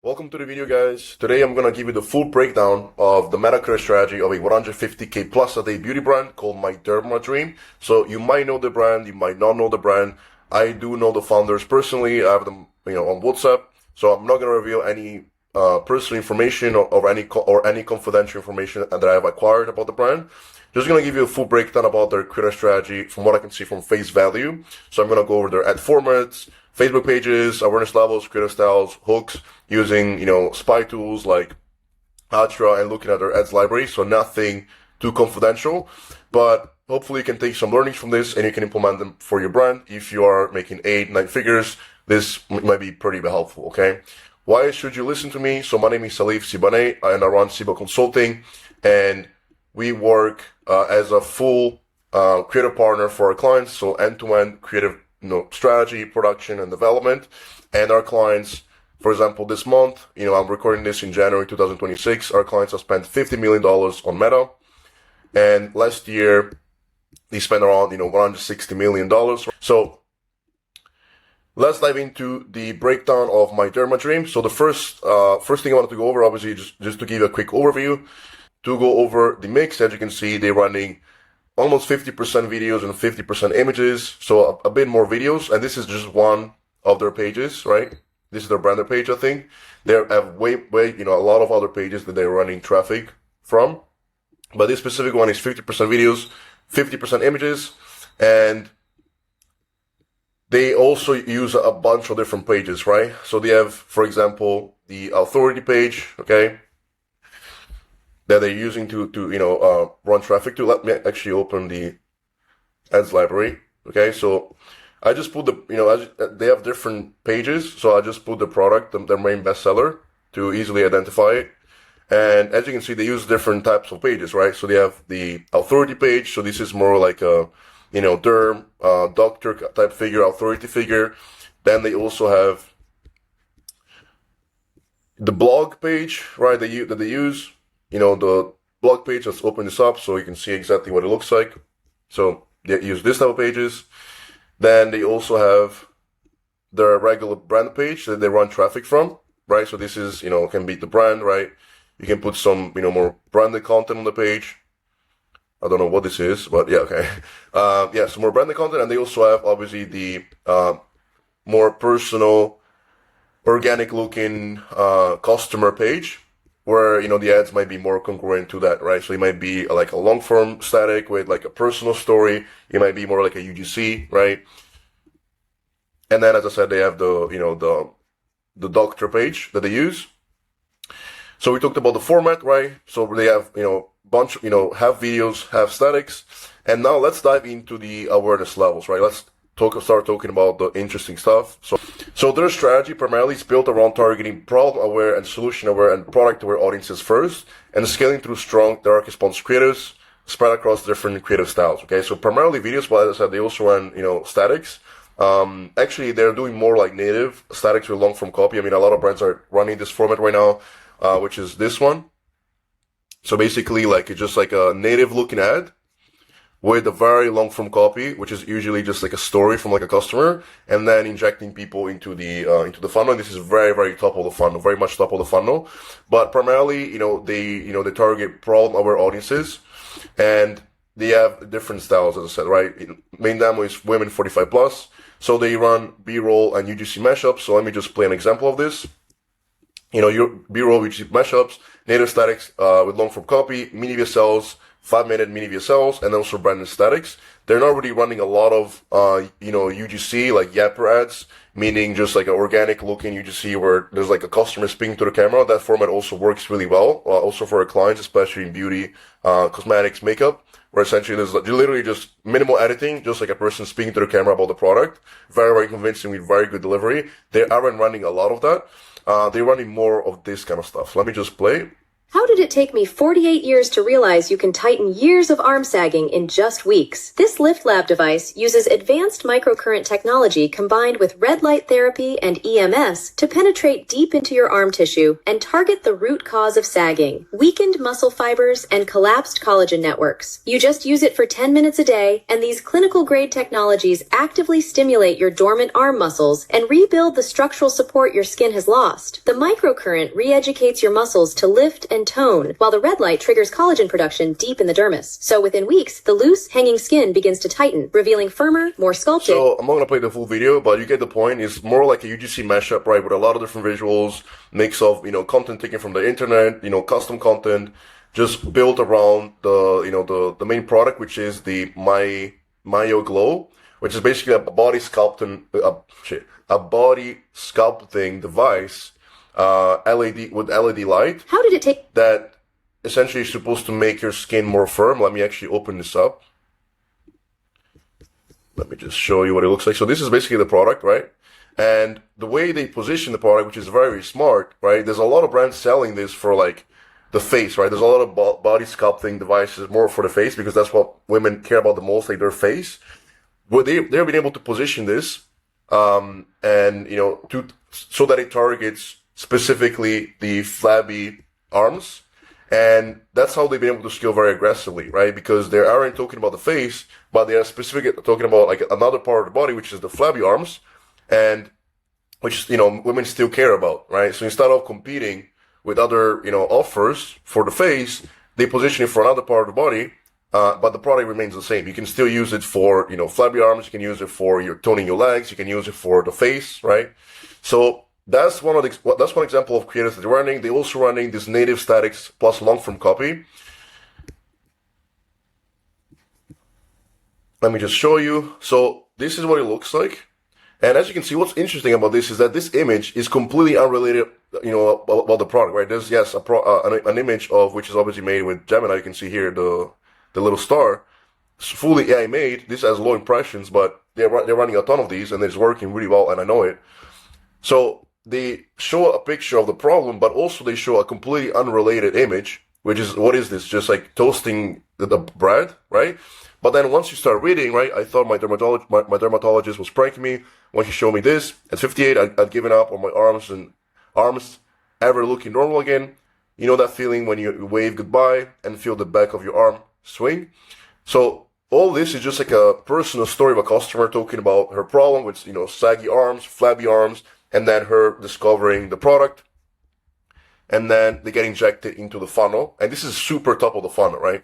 Welcome to the video, guys. Today I'm gonna give you the full breakdown of the meta career strategy of a 150k plus a day beauty brand called My Derma Dream. So you might know the brand, you might not know the brand. I do know the founders personally. I have them, on WhatsApp. So I'm not gonna reveal any personal information or any confidential information that I have acquired about the brand. Just gonna give you a full breakdown about their career strategy from what I can see from face value. So I'm gonna go over their ad formats, Facebook pages, awareness levels, creative styles, hooks, using, spy tools like Atra and looking at their ads library. So nothing too confidential, but hopefully you can take some learnings from this and you can implement them for your brand. If you are making 8-9 figures, this might be pretty helpful, okay? Why should you listen to me? So my name is Salif Sibane and I run Siba Consulting, and we work as a full creative partner for our clients. So end-to-end creative strategy, production, and development. And our clients, for example, this month, I'm recording this in January 2026, our clients have spent $50 million on Meta. And last year, they spent around, $160 million. So let's dive into the breakdown of My Derma Dream. So the first thing I wanted to go over, obviously, just to give you a quick overview, to go over the mix. As you can see, they're running almost 50% videos and 50% images, so a bit more videos. And this is just one of their pages, right? This is their branded page, I think. They have a lot of other pages that they're running traffic from. But this specific one is 50% videos, 50% images, and they also use a bunch of different pages, right? So they have, for example, the authority page, okay, that they're using to run traffic to. Let me actually open the ads library. Okay, so I just put they have different pages, so I just put the product, their main bestseller, to easily identify it. And as you can see, they use different types of pages, right? So they have the authority page, so this is more like a, derm, doctor type figure, authority figure. Then they also have the blog page, right, that they use. The blog page. Let's open this up so you can see exactly what it looks like. So they use this type of pages. Then they also have their regular brand page that they run traffic from, right? So this is, can be the brand, right? You can put some, more branded content on the page. I don't know what this is, but yeah, okay. Some more branded content. And they also have, obviously, the more personal, organic looking customer page, where, the ads might be more congruent to that, right? So it might be like a long form static with like a personal story. It might be more like a UGC, right? And then, as I said, they have the doctor page that they use. So we talked about the format, right? So they have, bunch, have videos, have statics. And now let's dive into the awareness levels, right? Let's start talking about the interesting stuff. So their strategy primarily is built around targeting problem-aware and solution-aware and product-aware audiences first, and scaling through strong direct response creatives spread across different creative styles. Okay, so primarily videos, but as I said, they also run, statics. Actually, they're doing more like native statics with long-form copy. I mean, a lot of brands are running this format right now, which is this one. So basically, like, it's just like a native-looking ad with a very long form copy, which is usually just like a story from like a customer, and then injecting people into the funnel. And this is very, very top of the funnel, very much top of the funnel. But primarily, they target problem-aware audiences, and they have different styles, as I said, right? Main demo is women 45 plus. So they run B-roll and UGC mashups. So let me just play an example of this. Your B-roll, UGC mashups, native statics with long form copy, mini VSLs, 5-minute mini VSLs, and also branded statics. They're not really running a lot of, UGC, like Yapper ads, meaning just like an organic looking UGC where there's like a customer speaking to the camera. That format also works really well, also for our clients, especially in beauty, cosmetics, makeup, where essentially there's literally just minimal editing, just like a person speaking to the camera about the product. Very, very convincing with very good delivery. They aren't running a lot of that. They're running more of this kind of stuff. Let me just play. How did it take me 48 years to realize you can tighten years of arm sagging in just weeks? This Lift Lab device uses advanced microcurrent technology combined with red light therapy and EMS to penetrate deep into your arm tissue and target the root cause of sagging, weakened muscle fibers and collapsed collagen networks. You just use it for 10 minutes a day, and these clinical-grade technologies actively stimulate your dormant arm muscles and rebuild the structural support your skin has lost. The microcurrent re-educates your muscles to lift and tone, while the red light triggers collagen production deep in the dermis. So within weeks, the loose, hanging skin begins to tighten, revealing firmer, more sculpted. So I'm not going to play the full video, but you get the point. It's more like a UGC mashup, right, with a lot of different visuals, mix of, content taken from the internet, custom content, just built around the main product, which is the Myo Glow, which is basically a body sculpting device, LED light. How did it take? That essentially is supposed to make your skin more firm. Let me actually open this up. Let me just show you what it looks like. So this is basically the product, right? And the way they position the product, which is very, very smart, right? There's a lot of brands selling this for like the face, right? There's a lot of body sculpting devices more for the face because that's what women care about the most, like their face. Well, they've been able to position this, so that it targets specifically the flabby arms. And that's how they've been able to scale very aggressively, right? Because they aren't talking about the face, but they are specifically talking about like another part of the body, which is the flabby arms, and which, women still care about, right? So instead of competing with other, offers for the face, they position it for another part of the body, but the product remains the same. You can still use it for, flabby arms. You can use it for your toning your legs. You can use it for the face, right? So that's one example of creators that they're running. They're also running this native statics plus long-form copy. Let me just show you. So this is what it looks like. And as you can see, what's interesting about this is that this image is completely unrelated, about the product, right? There's, yes, an image of, which is obviously made with Gemini. You can see here the little star. It's fully AI made. This has low impressions, but they're running a ton of these and it's working really well, and I know it. So they show a picture of the problem, but also they show a completely unrelated image, which is, what is this? Just like toasting the bread, right? But then once you start reading, right, I thought my dermatologist was pranking me when she showed me this. At 58, I'd given up on my arms ever looking normal again. You know that feeling when you wave goodbye and feel the back of your arm swing? So all this is just like a personal story of a customer talking about her problem with, saggy arms, flabby arms, and then her discovering the product. And then they get injected into the funnel. And this is super top of the funnel, right?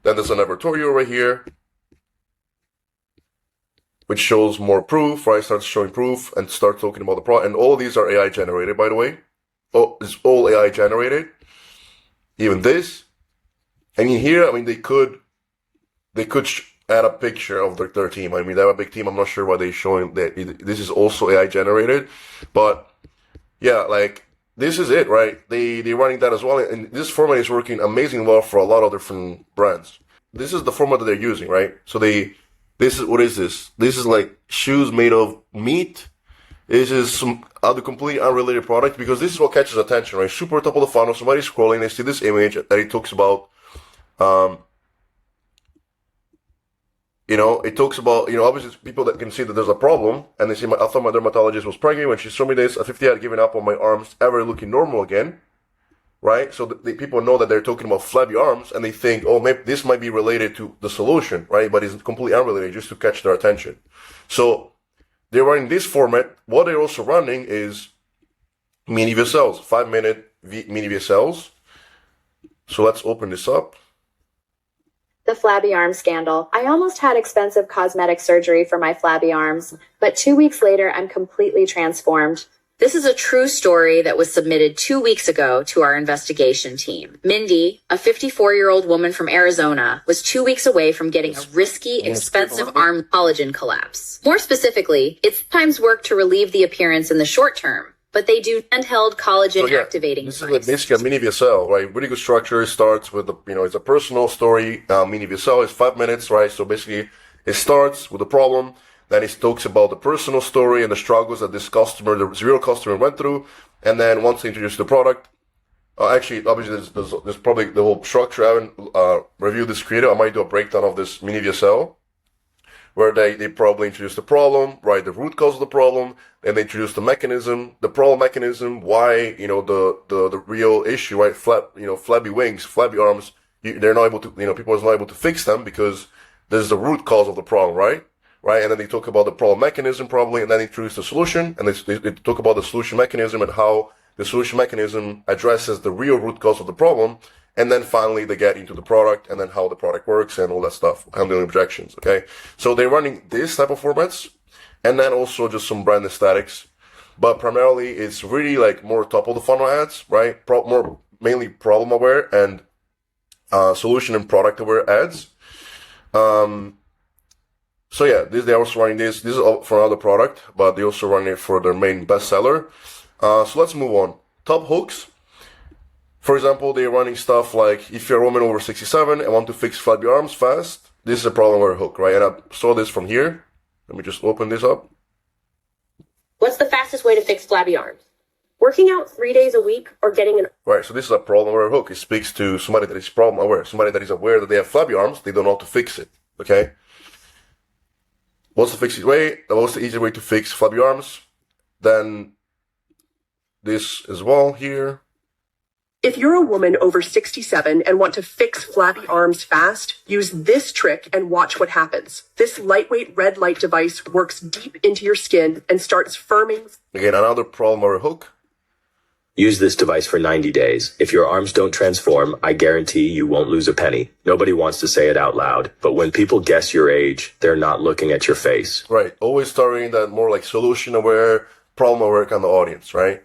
Then there's an advertorial right here, which shows more proof, right? Starts showing proof and start talking about the product. And all these are AI generated, by the way. Oh, it's all AI generated. Even this. I mean, here, they could add a picture of their team. They have a big team. I'm not sure why they're showing that this is also AI generated, but yeah, this is it, right? They're running that as well, and this format is working amazingly well for a lot of different brands. This is the format that they're using, right? So what is this? This is like shoes made of meat. This is some other completely unrelated product, because this is what catches attention, right? Super top of the funnel, somebody's scrolling, they see this image that it talks about, it talks about, obviously people that can see that there's a problem, and they see I thought my dermatologist was pregnant when she showed me this. At 50, I had given up on my arms ever looking normal again, right? So the people know that they're talking about flabby arms, and they think, oh, maybe this might be related to the solution, right? But it's completely unrelated, just to catch their attention. So they're running this format. What they're also running is mini VSLs, 5-minute mini VSLs. So let's open this up. The flabby arm scandal. I almost had expensive cosmetic surgery for my flabby arms, but 2 weeks later, I'm completely transformed. This is a true story that was submitted 2 weeks ago to our investigation team. Mindy, a 54-year-old woman from Arizona, was 2 weeks away from getting a risky, expensive arm collagen collapse. More specifically, it's times work to relieve the appearance in the short term, but they do handheld collagen activating. This is like basically a mini VSL, right? Really good structure. It starts with it's a personal story. Mini VSL is 5 minutes, right? So basically, it starts with the problem. Then it talks about the personal story and the struggles that the real customer went through. And then once they introduce the product, Actually, obviously, there's probably the whole structure. I haven't reviewed this creative. I might do a breakdown of this mini VSL, where they probably introduce the problem, right? The root cause of the problem, and they introduce the mechanism, the problem mechanism, why, the real issue, right? Flabby wings, flabby arms, they're not able to, people are not able to fix them because there's the root cause of the problem, right? Right? And then they talk about the problem mechanism probably, and then they introduce the solution, and they talk about the solution mechanism and how the solution mechanism addresses the real root cause of the problem. And then finally they get into the product and then how the product works and all that stuff, handling objections, okay? So they're running this type of formats and then also just some brand aesthetics. But primarily it's really like more top of the funnel ads, right? More mainly problem aware and solution and product aware ads. So yeah, they're also running this. This is for another product, but they also run it for their main bestseller. So let's move on. Top hooks. For example, they're running stuff like, if you're a woman over 67 and want to fix flabby arms fast, this is a problem or a hook, right? And I saw this from here. Let me just open this up. What's the fastest way to fix flabby arms? Working out 3 days a week or getting an... Right, so this is a problem or a hook. It speaks to somebody that is problem aware, somebody that is aware that they have flabby arms, they don't know how to fix it, okay? What's the fixed way? What's the easier way to fix flabby arms? Then this as well here. If you're a woman over 67 and want to fix flabby arms fast, use this trick and watch what happens. This lightweight red light device works deep into your skin and starts firming. Again, another problem or a hook. Use this device for 90 days. If your arms don't transform, I guarantee you won't lose a penny. Nobody wants to say it out loud, but when people guess your age, they're not looking at your face. Right, always targeting that more like solution aware, problem aware kind of audience, right?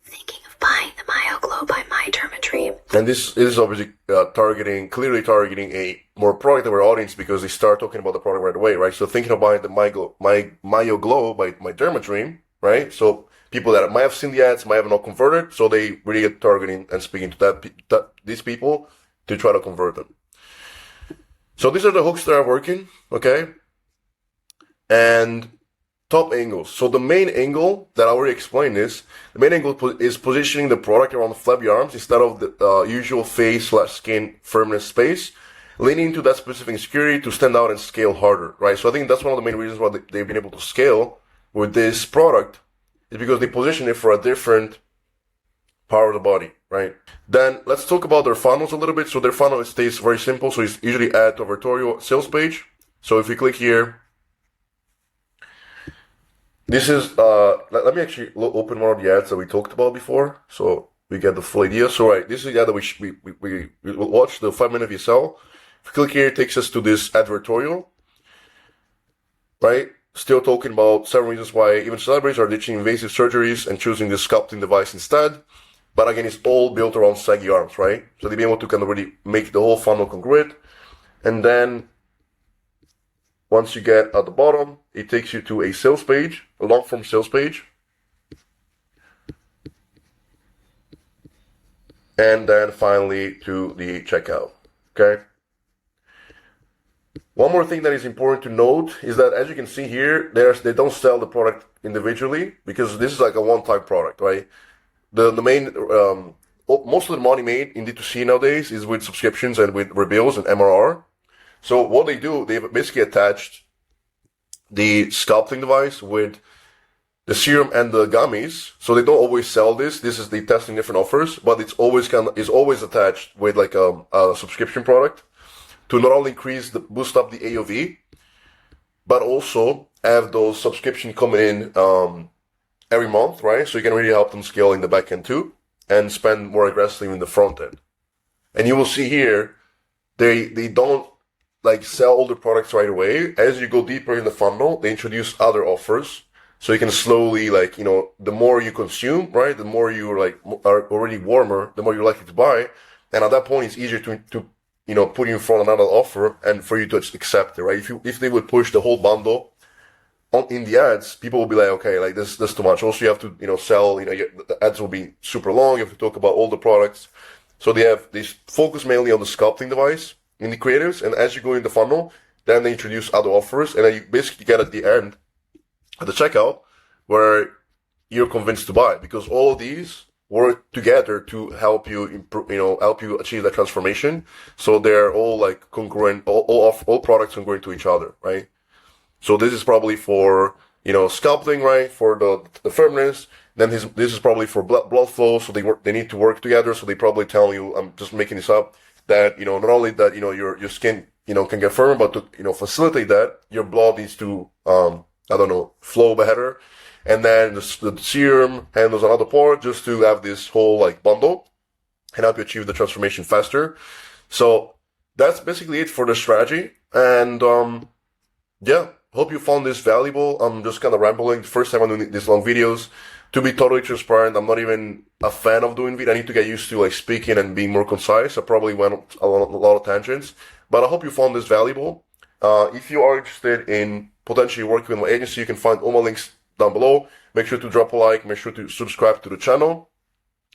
Thinking of buying the MyoGlow by My Dermadream. And this is obviously clearly targeting a more product aware audience because they start talking about the product right away, right? So thinking of buying the MyoGlow by My Dermadream, right? So people that might have seen the ads might have not converted, so they really get targeting and speaking to these people to try to convert them. So these are the hooks that are working, okay? And top angles. So the main angle that I already explained is, the main angle is positioning the product around the flabby arms instead of the usual face/skin firmness space, leaning into that specific insecurity to stand out and scale harder, right? So I think that's one of the main reasons why they've been able to scale with this product, is because they position it for a different part of the body, right? Then let's talk about their funnels a little bit. So their funnel stays very simple. So it's usually add to advertorial sales page. So if you click here, this is, let me actually open one of the ads that we talked about before, so we get the full idea. So right, this is the ad that we watched, the 5-minute VSL. If you click here, it takes us to this advertorial, right? Still talking about 7 reasons why even celebrities are ditching invasive surgeries and choosing this sculpting device instead. But again, it's all built around saggy arms, right? So they'll be able to kind of really make the whole funnel congruent. And then once you get at the bottom, it takes you to a sales page, a long form sales page. And then finally to the checkout, okay? One more thing that is important to note is that, as you can see here, they don't sell the product individually because this is like a one-time product, right? The main, most of the money made in D2C nowadays is with subscriptions and with rebills and MRR. So what they do, they've basically attached the sculpting device with the serum and the gummies. So they don't always sell this. This is the testing different offers, but it's always always attached with like a subscription product to not only boost up the AOV, but also have those subscriptions coming in every month, right? So you can really help them scale in the back end too and spend more aggressively in the front end. And you will see here, they don't like sell all the products right away. As you go deeper in the funnel, they introduce other offers. So you can slowly, like, the more you consume, right? The more you are already warmer, the more you're likely to buy. And at that point, it's easier to put you in front of another offer and for you to accept it, right? If they would push the whole bundle in the ads, people will be like, okay, like this too much. Also, you have to, sell, the ads will be super long. You have to talk about all the products. So they focus mainly on the sculpting device in the creatives. And as you go in the funnel, then they introduce other offers. And then you basically get at the end, at the checkout, where you're convinced to buy, because all of these work together to help you improve, help you achieve that transformation. So they're all like congruent, all products congruent to each other, right? So this is probably for, sculpting, right? For the firmness. Then this is probably for blood flow. So they need to work together. So they probably tell you, I'm just making this up, that, not only that, your skin, can get firm, but to, facilitate that, your blood needs to, flow better. And then the serum handles another part just to have this whole like bundle and help you achieve the transformation faster. So that's basically it for the strategy. And, hope you found this valuable. I'm just kind of rambling. First time I'm doing these long videos. To be totally transparent, I'm not even a fan of doing video. I need to get used to like speaking and being more concise. I probably went a lot of tangents, but I hope you found this valuable. If you are interested in potentially working with my agency, you can find all my links down below. Make sure to drop a like, make sure to subscribe to the channel,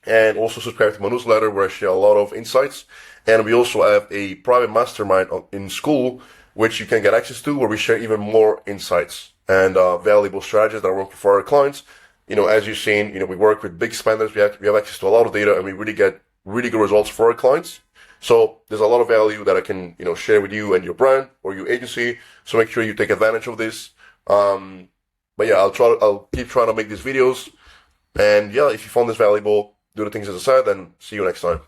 and also subscribe to my newsletter where I share a lot of insights. And we also have a private mastermind in school, which you can get access to, where we share even more insights and valuable strategies that are working for our clients. As you've seen, we work with big spenders. We have access to a lot of data, and we really get really good results for our clients. So there's a lot of value that I can, share with you and your brand or your agency. So make sure you take advantage of this. But yeah, I'll keep trying to make these videos. And yeah, if you found this valuable, do the things as I said, and see you next time.